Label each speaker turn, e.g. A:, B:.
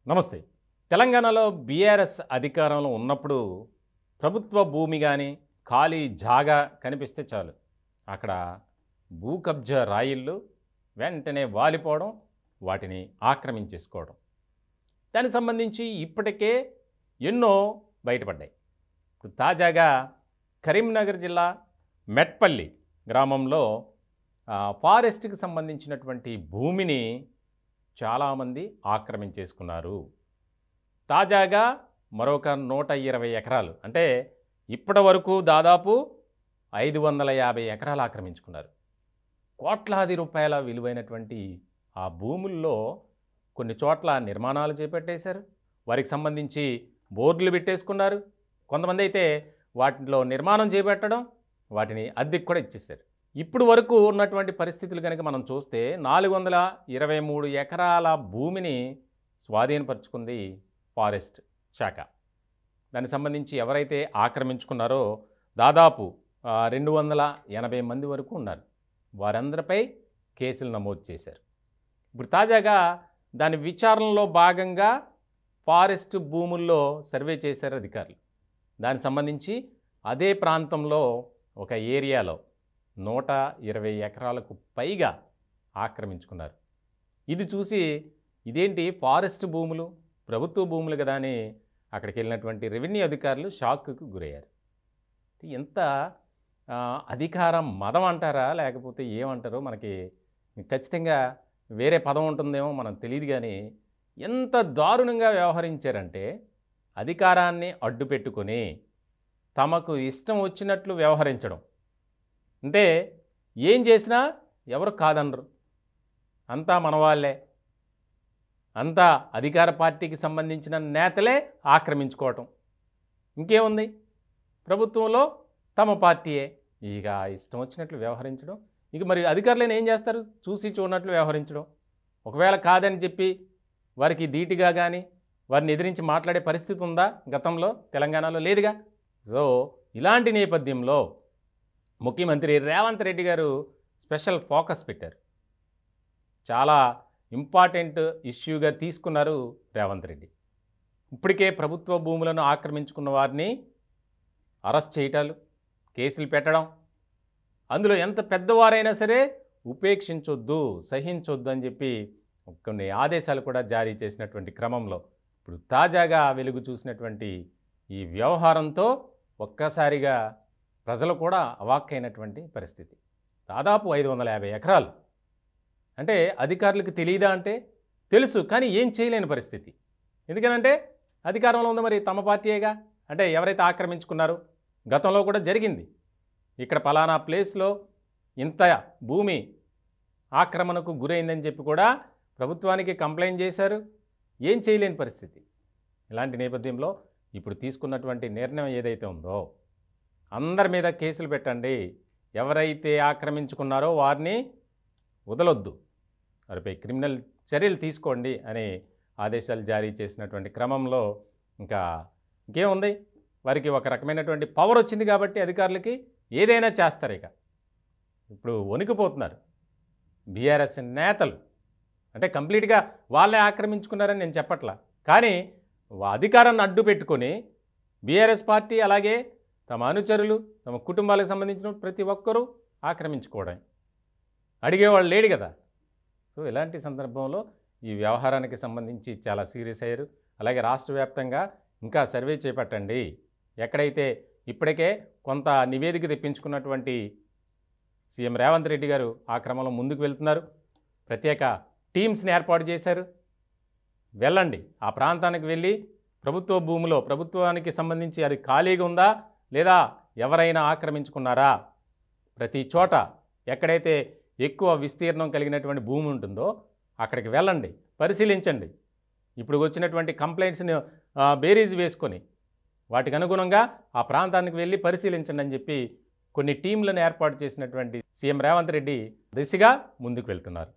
A: నమస్తే. తెలంగాణలో బీఆర్ఎస్ అధికారంలో ఉన్నప్పుడు ప్రభుత్వ భూమి కానీ ఖాళీ జాగా కనిపిస్తే చాలు అక్కడ భూ కబ్జా రాయిళ్ళు వెంటనే వాలిపోవడం, వాటిని ఆక్రమించేసుకోవడం. దానికి సంబంధించి ఇప్పటికే ఎన్నో బయటపడ్డాయి. ఇప్పుడు తాజాగా కరీంనగర్ జిల్లా మెట్పల్లి గ్రామంలో ఫారెస్ట్కి సంబంధించినటువంటి భూమిని చాలామంది ఆక్రమించేసుకున్నారు. తాజాగా మరొక 120 ఎకరాలు, అంటే ఇప్పటి వరకు దాదాపు 550 ఎకరాలు ఆక్రమించుకున్నారు. కోట్లాది రూపాయల విలువైనటువంటి ఆ భూముల్లో కొన్ని చోట్ల నిర్మాణాలు చేపట్టేశారు. వారికి సంబంధించి బోర్డులు పెట్టేసుకున్నారు. కొంతమంది అయితే వాటిలో నిర్మాణం చేపట్టడం, వాటిని అద్దెకు కూడా ఇచ్చేశారు. ఇప్పుడు వరకు ఉన్నటువంటి పరిస్థితులు కనుక మనం చూస్తే 423 ఎకరాల భూమిని స్వాధీనపరుచుకుంది ఫారెస్ట్ శాఖ. దానికి సంబంధించి ఎవరైతే ఆక్రమించుకున్నారో దాదాపు 280 మంది వరకు ఉన్నారు. వారందరిపై కేసులు నమోదు చేశారు. ఇప్పుడు తాజాగా దాని విచారణలో భాగంగా ఫారెస్ట్ భూముల్లో సర్వే చేశారు అధికారులు. దానికి సంబంధించి అదే ప్రాంతంలో ఒక ఏరియాలో 120 ఎకరాలకు పైగా ఆక్రమించుకున్నారు. ఇది చూసి ఇదేంటి ఫారెస్ట్ భూములు, ప్రభుత్వ భూములు కదా అని అక్కడికి వెళ్ళినటువంటి రెవెన్యూ అధికారులు షాక్కు గురయ్యారు. ఎంత అధికారం మదం అంటారా లేకపోతే ఏమంటారో మనకి ఖచ్చితంగా వేరే పదం ఉంటుందేమో మనం తెలియదు. కానీ ఎంత దారుణంగా వ్యవహరించారంటే అధికారాన్ని అడ్డు పెట్టుకొని తమకు ఇష్టం వచ్చినట్లు వ్యవహరించడం. అంటే ఏం చేసినా ఎవరు కాదనరు, అంతా మనవాళ్ళే, అంతా అధికార పార్టీకి సంబంధించిన నేతలే ఆక్రమించుకోవటం. ఇంకేముంది, ప్రభుత్వంలో తమ పార్టీయే. ఇక ఇష్టం వచ్చినట్లు వ్యవహరించడం. ఇక మరి అధికారులను ఏం చేస్తారు, చూసి చూడనట్లు వ్యవహరించడం. ఒకవేళ కాదని చెప్పి వారికి ధీటుగా కానీ వారిని ఎదిరించి మాట్లాడే పరిస్థితి ఉందా గతంలో తెలంగాణలో? లేదుగా. సో ఇలాంటి నేపథ్యంలో ముఖ్యమంత్రి రేవంత్ రెడ్డి గారు స్పెషల్ ఫోకస్ పెట్టారు. చాలా ఇంపార్టెంట్ ఇష్యూగా తీసుకున్నారు రేవంత్ రెడ్డి. ఇప్పటికే ప్రభుత్వ భూములను ఆక్రమించుకున్న వారిని అరెస్ట్ చేయటాలు, కేసులు పెట్టడం, అందులో ఎంత పెద్దవారైనా సరే ఉపేక్షించొద్దు, సహించొద్దు అని చెప్పి కొన్ని ఆదేశాలు కూడా జారీ చేసినటువంటి క్రమంలో ఇప్పుడు తాజాగా వెలుగు చూసినటువంటి ఈ వ్యవహారంతో ఒక్కసారిగా ప్రజలు కూడా అవాక్కైనటువంటి పరిస్థితి. దాదాపు 550 ఎకరాలు అంటే అధికారులకు తెలియదా అంటే తెలుసు, కానీ ఏం చేయలేని పరిస్థితి. ఎందుకనంటే అధికారంలో ఉంది మరి తమ పార్టీయేగా. అంటే ఎవరైతే ఆక్రమించుకున్నారో గతంలో కూడా జరిగింది, ఇక్కడ పలానా ప్లేస్లో ఇంత భూమి ఆక్రమణకు గురైందని చెప్పి కూడా ప్రభుత్వానికి కంప్లైంట్ చేశారు. ఏం చేయలేని పరిస్థితి. ఇలాంటి నేపథ్యంలో ఇప్పుడు తీసుకున్నటువంటి నిర్ణయం ఏదైతే ఉందో, అందరి మీద కేసులు పెట్టండి, ఎవరైతే ఆక్రమించుకున్నారో వారిని వదలొద్దు, వారిపై క్రిమినల్ చర్యలు తీసుకోండి అని ఆదేశాలు జారీ చేసినటువంటి క్రమంలో ఇంకేముంది, వారికి ఒక రకమైనటువంటి పవర్ వచ్చింది కాబట్టి అధికారులకి ఏదైనా చేస్తారు. ఇప్పుడు వణికిపోతున్నారు బీఆర్ఎస్ నేతలు. అంటే కంప్లీట్గా వాళ్ళే ఆక్రమించుకున్నారని నేను చెప్పట్లా, కానీ అధికారాన్ని అడ్డు పెట్టుకొని బీఆర్ఎస్ పార్టీ అలాగే తమ అనుచరులు, తమ కుటుంబాలకు సంబంధించిన ప్రతి ఒక్కరూ ఆక్రమించుకోవడం, అడిగేవాళ్ళు లేడు కదా. సో ఇలాంటి సందర్భంలో ఈ వ్యవహారానికి సంబంధించి చాలా సీరియస్ అయ్యారు. అలాగే రాష్ట్ర వ్యాప్తంగా ఇంకా సర్వే చేపట్టండి. ఎక్కడైతే ఇప్పటికే కొంత నివేదిక తెప్పించుకున్నటువంటి సీఎం రేవంత్ రెడ్డి గారు ఆ క్రమంలో ముందుకు వెళ్తున్నారు. ప్రత్యేక టీమ్స్ని ఏర్పాటు చేశారు. వెళ్ళండి, ఆ ప్రాంతానికి వెళ్ళి ప్రభుత్వ భూమిలో ప్రభుత్వానికి సంబంధించి అది ఖాళీగా ఉందా లేదా ఎవరైనా ఆక్రమించుకున్నారా, ప్రతి చోట ఎక్కడైతే ఎక్కువ విస్తీర్ణం కలిగినటువంటి భూమి ఉంటుందో అక్కడికి వెళ్ళండి, పరిశీలించండి. ఇప్పుడు వచ్చినటువంటి కంప్లైంట్స్ని బేరీజ్ వేసుకొని వాటికి అనుగుణంగా ఆ ప్రాంతానికి వెళ్ళి పరిశీలించండి అని చెప్పి కొన్ని టీంలను ఏర్పాటు చేసినటువంటి సీఎం రేవంత్ రెడ్డి దిశగా ముందుకు వెళ్తున్నారు.